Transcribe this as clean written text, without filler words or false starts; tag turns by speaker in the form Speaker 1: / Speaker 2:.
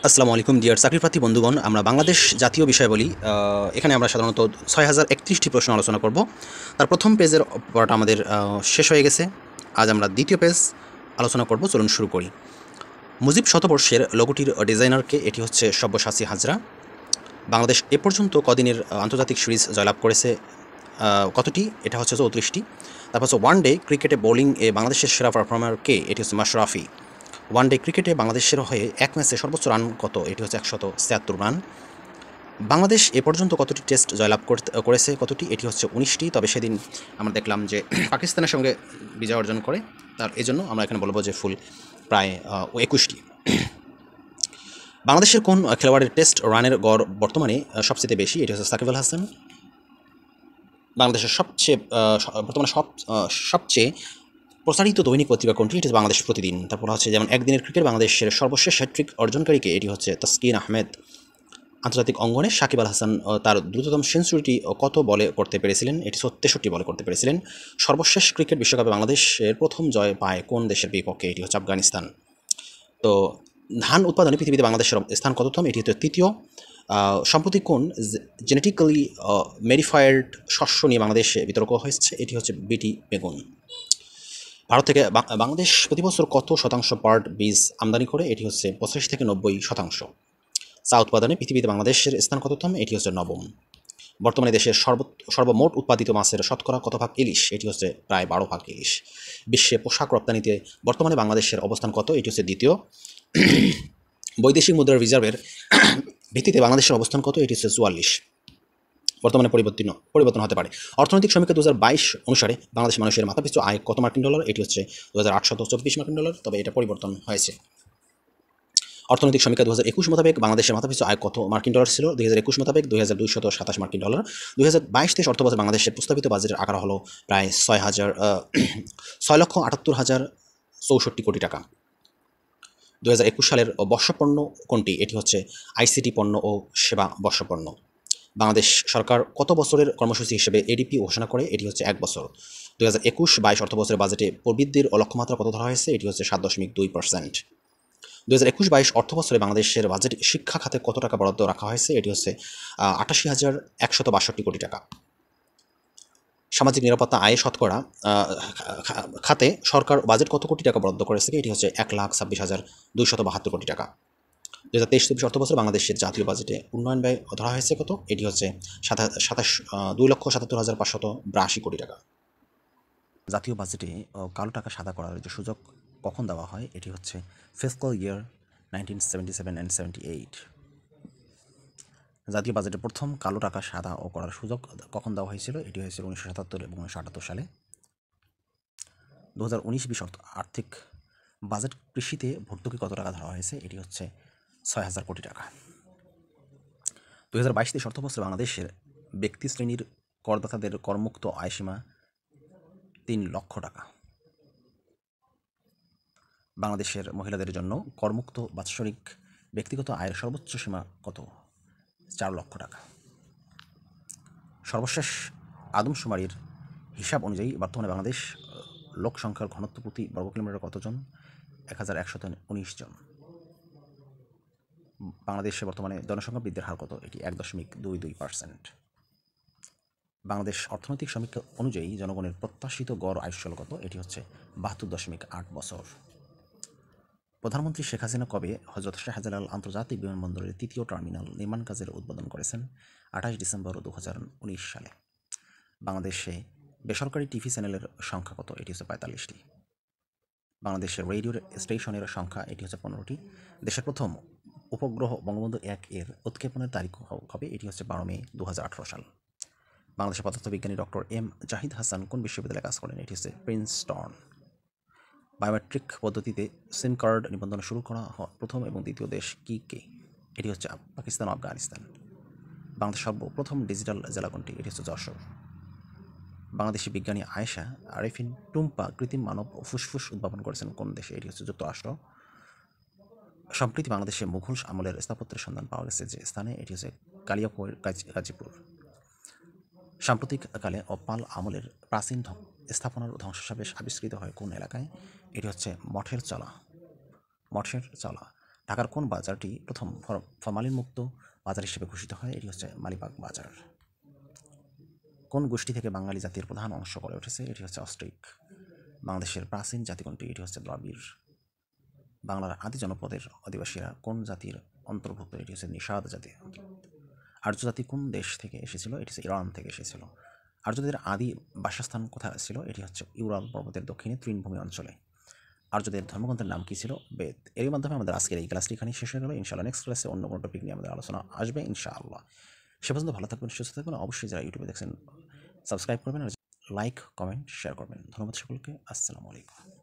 Speaker 1: আসসালামু আলাইকুম ডিয়ার চাকরিপ্রার্থী বন্ধুগণ, আমরা বাংলাদেশ জাতীয় বিষয় বলি। এখানে আমরা সাধারণত ৬,০৩১টি প্রশ্ন আলোচনা করব। তার প্রথম পেজের পড়াটা আমাদের শেষ হয়ে গেছে। আজ আমরা দ্বিতীয় পেজ আলোচনা করব। চলুন শুরু করি। মুজিব শতবর্ষের লোগোটির ডিজাইনারকে? এটি হচ্ছে সব্যসাচী হাজরা। বাংলাদেশ এ পর্যন্ত কদিনের আন্তর্জাতিক সিরিজ জয়লাভ করেছে? কতটি? এটা হচ্ছে ৩৪টি। তারপর হচ্ছে ওয়ান ডে ক্রিকেটে বোলিং এ বাংলাদেশের সেরা পারফর্মার কে? এটি হচ্ছে মাশরাফি। ওয়ান ডে ক্রিকেটে বাংলাদেশের হয়ে এক ম্যাচে সর্বোচ্চ রান কত? এটি হচ্ছে ১৭৬ রান। বাংলাদেশ এ পর্যন্ত কতটি টেস্ট জয়লাভ করেছে? কতটি? এটি হচ্ছে ১৯টি। তবে সেদিন আমরা দেখলাম যে পাকিস্তানের সঙ্গে বিজয় অর্জন করে, তার এই জন্য আমরা এখানে বলবো যে ফুল প্রায় ২১টি। বাংলাদেশের কোন খেলোয়াড়ের টেস্ট রানের গড় বর্তমানে সবচেয়ে বেশি? এটি হচ্ছে সাকিব আল হাসান। বাংলাদেশের বর্তমানে সবচেয়ে প্রচারিত দৈনিক পত্রিকা কোনটি? এটি হচ্ছে বাংলাদেশ প্রতিদিন। তারপর হচ্ছে যেমন একদিনের ক্রিকেট বাংলাদেশের সর্বশেষ হ্যাট্রিক অর্জনকারীকে? এটি হচ্ছে তাসকিন আহমেদ। আন্তর্জাতিক অঙ্গনে সাকিব আল হাসান তার দ্রুততম সেঞ্চুরিটি কত বলে করতে পেরেছিলেন? এটি ৬৩ বলে করতে পেরেছিলেন। সর্বশেষ ক্রিকেট বিশ্বকাপে বাংলাদেশের প্রথম জয় পায় কোন দেশের বিপক্ষে? এটি হচ্ছে আফগানিস্তান। তো ধান উৎপাদনে পৃথিবীতে বাংলাদেশের স্থান কততম? এটি হচ্ছে তৃতীয়। সম্প্রতি কোন জেনেটিক্যালি মডিফাইড শস্য নিয়ে বাংলাদেশে বিতর্ক হয়েছে? এটি হচ্ছে বিটি বেগুন। ভারত থেকে বাংলাদেশ প্রতি বছর কত শতাংশ পাট বীজ আমদানি করে? এটি হচ্ছে ৮৫ থেকে ৯০%। চা উৎপাদনে পৃথিবীতে বাংলাদেশের স্থান কততম? এটি হচ্ছে নবম। বর্তমানে দেশের সর্বমোট উৎপাদিত মাছের শতকরা কত ভাগ ইলিশ? এটি হচ্ছে প্রায় ১২ ভাগ ইলিশ। বিশ্বে পোশাক রপ্তানিতে বর্তমানে বাংলাদেশের অবস্থান কত? এটি হচ্ছে দ্বিতীয়। বৈদেশিক মুদ্রার রিজার্ভের ভিত্তিতে বাংলাদেশের অবস্থান কত? এটি হচ্ছে ৪৪। বর্তমানে পরিবর্তন হতে পারে। অর্থনৈতিক সমীক্ষা ২০২২ অনুসারে বাংলাদেশ মানুষের মাথাপিছু আয় কত মার্কিন ডলার? এটি হচ্ছে ২,৮২৪ মার্কিন ডলার, তবে এটা পরিবর্তন হয়েছে। অর্থনৈতিক সমীক্ষা ২০২১ মোতাবেক বাংলাদেশের মাথাপিছু আয় কত মার্কিন ডলার ছিল? ২০২১ মোতাবেক ২,২২৭ মার্কিন ডলার। ২০২২-২৩ অর্থবছর বাংলাদেশের প্রস্তাবিত বাজেটের আকার হলো প্রায় ৬,৬৮,০৬৪ টাকা। ২০২১ সালের বর্ষপণ্য কোনটি? এটি হচ্ছে আইসিটি পণ্য ও সেবা বর্ষপণ্য। বাংলাদেশ সরকার কত বছরের কর্মসূচি হিসেবে এডিপি ঘোষণা করে? এটি হচ্ছে ১ বছর। ২০২১-২২ অর্থবছরের বাজেটে প্রবৃদ্ধির লক্ষ্যমাত্রা কত ধরা হয়েছে? এটি হচ্ছে ৭.২%। ২০২১-২২ অর্থবছরে বাংলাদেশের বাজেট শিক্ষা খাতে কত টাকা বরাদ্দ রাখা হয়েছে? এটি হচ্ছে ৮৮,১৬২ কোটি টাকা। সামাজিক নিরাপত্তা আয়ে শতকরা খাতে সরকার বাজেট কত কোটি টাকা বরাদ্দ করেছে? এটি হচ্ছে ১,২৬,২৭২ কোটি টাকা। ২০২৩-২৪ অর্থবছরে বাংলাদেশের জাতীয় বাজেটে উন্নয়ন ব্যয় ধরা হয়েছে কত? এটি হচ্ছে ২,৭৭,৫৮২ কোটি টাকা। জাতীয় বাজেটে কালো টাকা সাদা করার যে সুযোগ কখন দেওয়া হয়? এটি হচ্ছে ফিসক্যাল ইয়ার 1977 অ্যান্ড 78। জাতীয় বাজেটে প্রথম কালো টাকা সাদা ও করার সুযোগ কখন দেওয়া হয়েছিল? এটি হয়েছিল ১৯৭৭ এবং ১৯৭৮ সালে। ২০১৯-২০ আর্থিক বাজেট কৃষিতে ভর্তুকি কত টাকা ধরা হয়েছে? এটি হচ্ছে ৬,০০০ কোটি টাকা। ২০২২-২৩ অর্থবছরে বাংলাদেশের ব্যক্তি শ্রেণীর করদাতাদের করমুক্ত আয়সীমা ৩ লক্ষ টাকা। বাংলাদেশের মহিলাদের জন্য করমুক্ত বাৎসরিক ব্যক্তিগত আয়ের সর্বোচ্চ সীমা কত? ৪ লক্ষ টাকা। সর্বশেষ আদমশুমারির হিসাব অনুযায়ী বর্তমানে বাংলাদেশ লোক সংখ্যার ঘনত্ব প্রতি বর্গ কিলোমিটার কতজন? ১,১১১ জন। বাংলাদেশে বর্তমানে জনসংখ্যা বৃদ্ধির হার কত? এটি ১.২২%। বাংলাদেশ অর্থনৈতিক সমীক্ষা অনুযায়ী জনগণের প্রত্যাশিত গড় আয়ুষ্কাল কত? এটি হচ্ছে ৭২.৮ বছর। প্রধানমন্ত্রী শেখ হাসিনা কবে হযরত শাহজালাল আন্তর্জাতিক বিমানবন্দরের তৃতীয় টার্মিনাল নির্মাণ কাজের উদ্বোধন করেছেন? ২৮ ডিসেম্বর ২০১৯ সালে। বাংলাদেশে বেসরকারি টিভি চ্যানেলের সংখ্যা কত? এটি হচ্ছে ৪৫টি। বাংলাদেশের রেডিও স্টেশনের সংখ্যা? এটি হচ্ছে ১৫টি। দেশের প্রথম উপগ্রহ বঙ্গবন্ধু ১ এর উৎক্ষেপণের তারিখ হবে? এটি হচ্ছে ১২ মে ২০১৮ সাল। বাংলাদেশের পদার্থবিজ্ঞানী ডক্টর এম জাহিদ হাসান কোন বিশ্ববিদ্যালয়ে কাজ করেন? এটি হচ্ছে প্রিন্সটন। বায়োমেট্রিক পদ্ধতিতে সিম কার্ড নিবন্ধন শুরু করা প্রথম এবং দ্বিতীয় দেশ কে? এটি হচ্ছে পাকিস্তান ও আফগানিস্তান। বাংলাদেশ সর্বপ্রথম ডিজিটাল জেলা কোনটি? এটি হচ্ছে যশোর। বাংলাদেশি বিজ্ঞানী আয়েশা আরেফিন টুম্পা কৃত্রিম মানব ফুসফুস উদ্ভাবন করেছেন কোন দেশে? এটি হচ্ছে যুক্তরাষ্ট্র। সম্প্রতি বাংলাদেশে মুঘল আমলের স্থাপত্যের সন্ধান পাওয়া গেছে যে স্থানে? এটি হচ্ছে কালিয়াকৈর গাজীপুর। সাম্প্রতিককালে পাল আমলের প্রাচীন স্থাপনার ধ্বংসাবশেষ আবিষ্কৃত হয় কোন এলাকায়? এটি হচ্ছে মঠের চলা। ঢাকার কোন বাজারটি প্রথম ফরমালিন মুক্ত বাজার হিসেবে ঘোষিত হয়? এটি হচ্ছে মালিবাগ বাজার। কোন গোষ্ঠী থেকে বাঙালি জাতির প্রধান অংশ গড়ে উঠেছে? এটি হচ্ছে অস্ট্রিক। বাংলাদেশের প্রাচীন জাতি কোনটি? এটি হচ্ছে দ্রাবিড়। বাংলার আদি জনপদের অধিবাসীরা কোন জাতির অন্তর্ভুক্ত? এটি হচ্ছে নিষাদ জাতি। আর্য জাতি কোন দেশ থেকে এসেছিল? এটি হচ্ছে ইরান থেকে এসেছিল। আর্যদের আদি বাসস্থান কোথায় ছিল? এটি হচ্ছে ইউরাল পর্বতের দক্ষিণে তৃণভূমি অঞ্চলে। আর্যদের ধর্মগ্রন্থের নাম কী ছিল? বেদ। এর মাধ্যমে আমাদের আজকের এই ক্লাসটি এখানেই শেষ হয়ে গেল। ইনশাআল্লাহ নেক্সট ক্লাসে অন্য কোনো টপিক নিয়ে আমাদের আলোচনা আসবে ইনশাআল্লাহ। সে পর্যন্ত ভালো থাকবেন, সুস্থ থাকবেন। অবশ্যই যারা ইউটিউবে দেখছেন সাবস্ক্রাইব করবেন, আর লাইক, কমেন্ট, শেয়ার করবেন। ধন্যবাদ সকলকে। আসসালামু আলাইকুম।